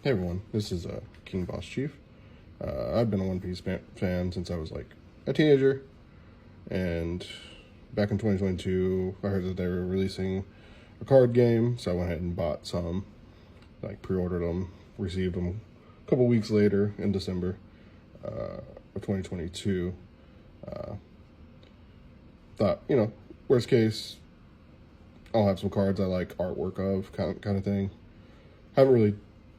Hey everyone, this is King Boss Chief. I've been a One Piece fan since I was like a teenager, and back in 2022, I heard that they were releasing a card game, so I went ahead and bought some, like pre-ordered them, received them a couple weeks later in December of 2022. Thought, worst case, I'll have some cards I like artwork of, kind of thing. Haven't really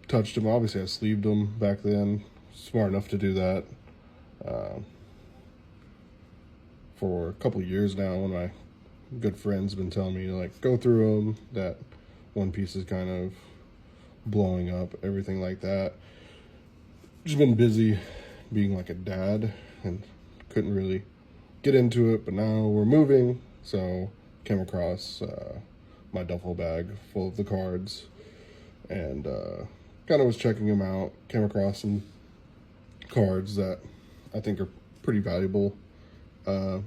touched them. Obviously, I sleeved them back then. Smart enough to do that. For a couple of years now, one of my good friends been telling me to like go through them. That One Piece is kind of blowing up, everything like that. Just been busy being like a dad and couldn't really get into it. But now we're moving, so came across my duffel bag full of the cards and kind of was checking them out, came across some cards that I think are pretty valuable, but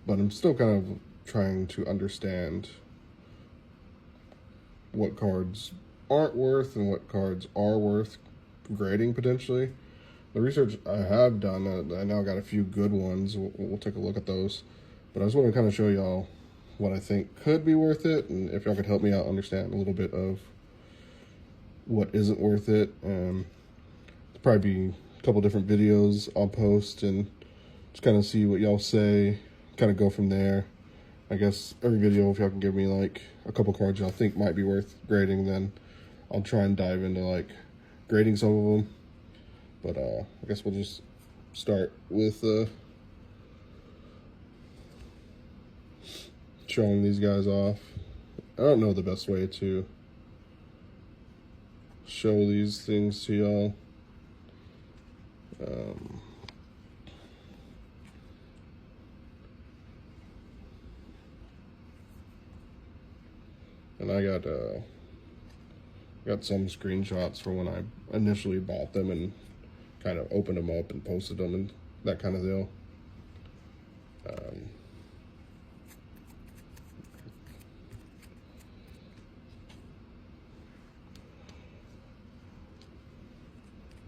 I'm still kind of trying to understand what cards aren't worth and what cards are worth grading potentially. The research I have done, I now got a few good ones. We'll take a look at those, but I just want to kind of show y'all what I think could be worth it, and if y'all could help me out understand a little bit of what isn't worth it. There'll probably be a couple different videos I'll post and just kind of see what y'all say, kind of go from there. I guess every video, if y'all can give me like a couple cards y'all think might be worth grading, then I'll try and dive into like grading some of them. But I guess we'll just start with showing these guys off. I don't know the best way to show these things to y'all. And I got some screenshots for when I initially bought them and kind of opened them up and posted them and that kind of deal.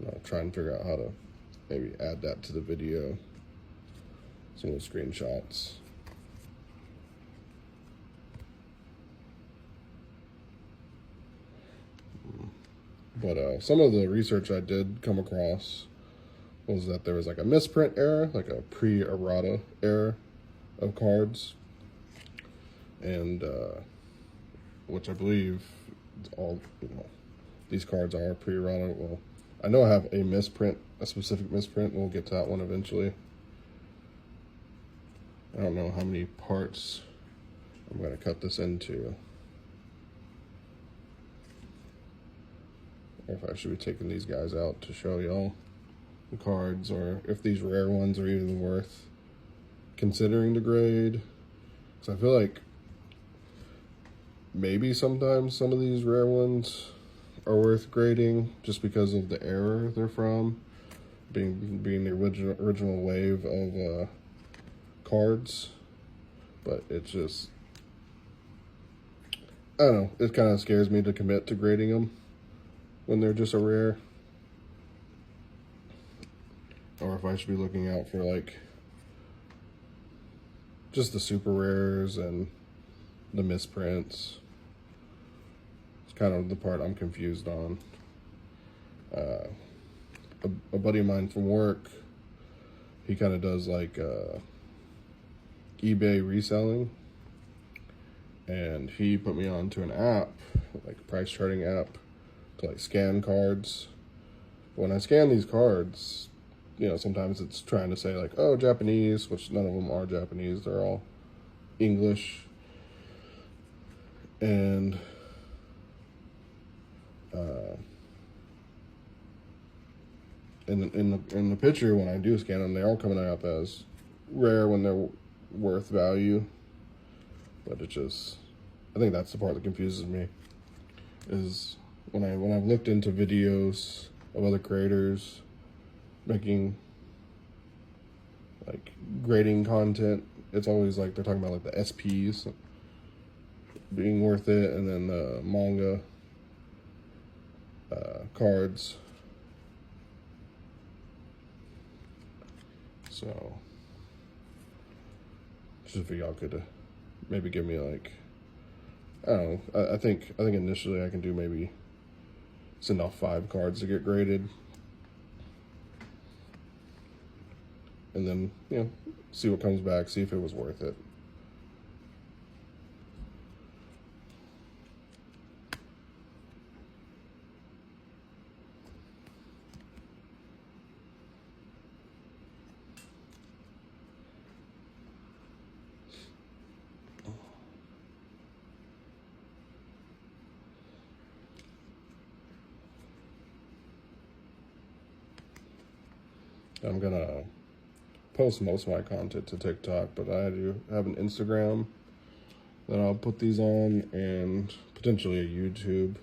I'll try and figure out how to maybe add that to the video, some of the screenshots. But some of the research I did come across was that there was like a misprint error, like a pre-errata error of cards, and which I believe all these cards are pre-errata. Well, I know I have a misprint, a specific misprint, and we'll get to that one eventually. I don't know how many parts I'm going to cut this into, or if I should be taking these guys out to show y'all the cards, or if these rare ones are even worth considering to grade. Because I feel like maybe sometimes some of these rare ones are worth grading just because of the era they're from, being the original wave of cards. But it's just, I don't know, it kind of scares me to commit to grading them when they're just a rare, or if I should be looking out for like just the super rares and the misprints. Kind of the part I'm confused on. A buddy of mine from work, he kind of does like eBay reselling, and he put me onto an app, like a price charting app, to like scan cards. When I scan these cards, sometimes it's trying to say like, oh, Japanese, which none of them are Japanese, they're all English. And in the picture, when I do scan them, they are coming up as rare when they're worth value. But it just, I think that's the part that confuses me, is when I've looked into videos of other creators making like grading content, it's always like they're talking about like the SPs being worth it, and then the manga cards. So, just if y'all could maybe give me like, I don't know. I think initially I can do maybe send off 5 cards to get graded, and then see what comes back, see if it was worth it. I'm gonna post most of my content to TikTok, but I do have an Instagram that I'll put these on, and potentially a YouTube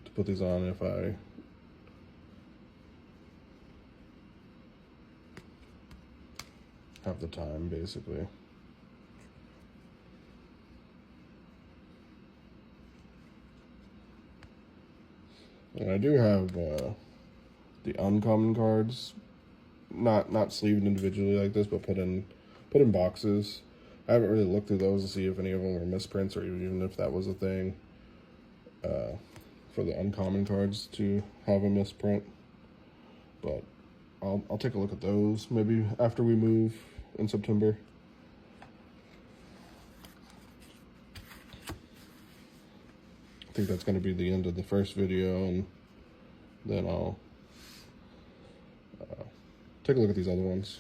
to put these on if I have the time, basically. And I do have the uncommon cards, not sleeved individually like this, but put in boxes. I haven't really looked through those to see if any of them were misprints or even if that was a thing for the uncommon cards to have a misprint. But I'll take a look at those maybe after we move in September. I think that's going to be the end of the first video, and then I'll take a look at these other ones.